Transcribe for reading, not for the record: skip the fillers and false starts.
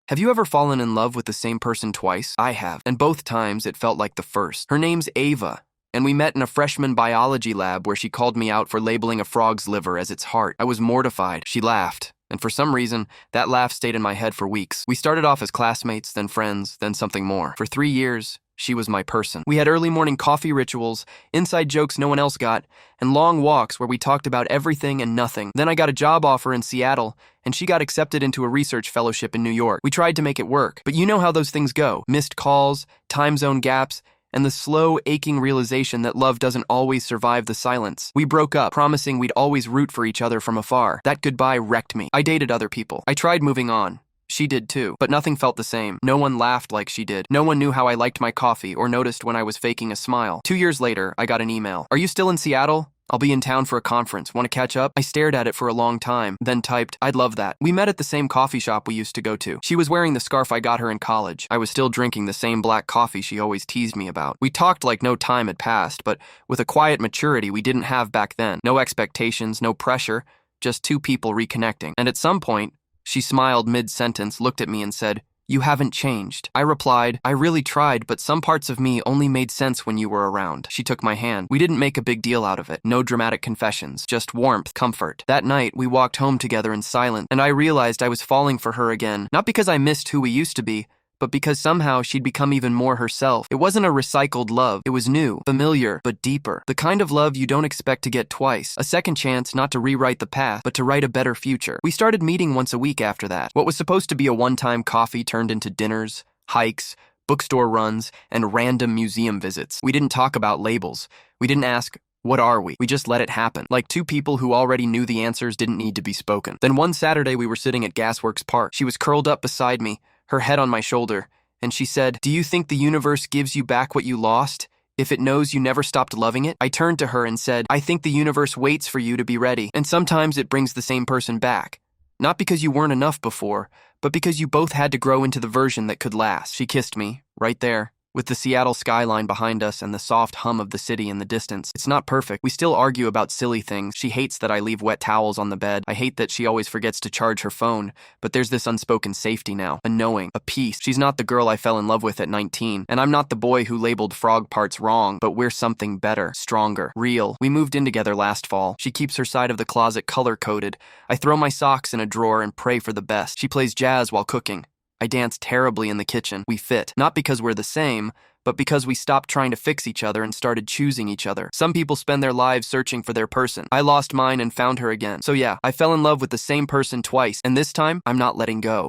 Have you ever fallen in love with the same person twice? I have, and both times it felt like the first. Her name's Ava, and we met in a freshman biology lab where she called me out for labeling a frog's liver as its heart. I was mortified. She laughed, and for some reason, that laugh stayed in my head for weeks. We started off as classmates, then friends, then something more. For 3 years, she was my person. We had early morning coffee rituals, inside jokes no one else got, and long walks where we talked about everything and nothing. Then I got a job offer in Seattle, and she got accepted into a research fellowship in New York. We tried to make it work, but you know how those things go. Missed calls, time zone gaps, and the slow, aching realization that love doesn't always survive the silence. We broke up, promising we'd always root for each other from afar. That goodbye wrecked me. I dated other people. I tried moving on. She did too, but nothing felt the same. No one laughed like she did. No one knew how I liked my coffee or noticed when I was faking a smile. 2 years later, I got an email. "Are you still in Seattle? I'll be in town for a conference. Want to catch up?" I stared at it for a long time, then typed, "I'd love that." We met at the same coffee shop we used to go to. She was wearing the scarf I got her in college. I was still drinking the same black coffee she always teased me about. We talked like no time had passed, but with a quiet maturity we didn't have back then. No expectations, no pressure, just two people reconnecting. And at some point, she smiled mid-sentence, looked at me and said, "You haven't changed." I replied, "I really tried, but some parts of me only made sense when you were around." She took my hand. We didn't make a big deal out of it. No dramatic confessions, just warmth, comfort. That night, we walked home together in silence, and I realized I was falling for her again. Not because I missed who we used to be, but because somehow she'd become even more herself. It wasn't a recycled love. It was new, familiar, but deeper. The kind of love you don't expect to get twice. A second chance not to rewrite the past, but to write a better future. We started meeting once a week after that. What was supposed to be a one-time coffee turned into dinners, hikes, bookstore runs, and random museum visits. We didn't talk about labels. We didn't ask, "What are we?" We just let it happen. Like two people who already knew the answers didn't need to be spoken. Then one Saturday we were sitting at Gasworks Park. She was curled up beside me, her head on my shoulder, and she said, "Do you think the universe gives you back what you lost if it knows you never stopped loving it?" I turned to her and said, "I think the universe waits for you to be ready, and sometimes it brings the same person back. Not because you weren't enough before, but because you both had to grow into the version that could last." She kissed me, right there, with the Seattle skyline behind us and the soft hum of the city in the distance. It's not perfect. We still argue about silly things. She hates that I leave wet towels on the bed. I hate that she always forgets to charge her phone. But there's this unspoken safety now, a knowing, a peace. She's not the girl I fell in love with at 19, and I'm not the boy who labeled frog parts wrong, but we're something better, stronger, real. We moved in together last fall. She keeps her side of the closet color-coded. I throw my socks in a drawer and pray for the best. She plays jazz while cooking. I dance terribly in the kitchen. We fit, not because we're the same, but because we stopped trying to fix each other and started choosing each other. Some people spend their lives searching for their person. I lost mine and found her again. So yeah, I fell in love with the same person twice, and this time, I'm not letting go.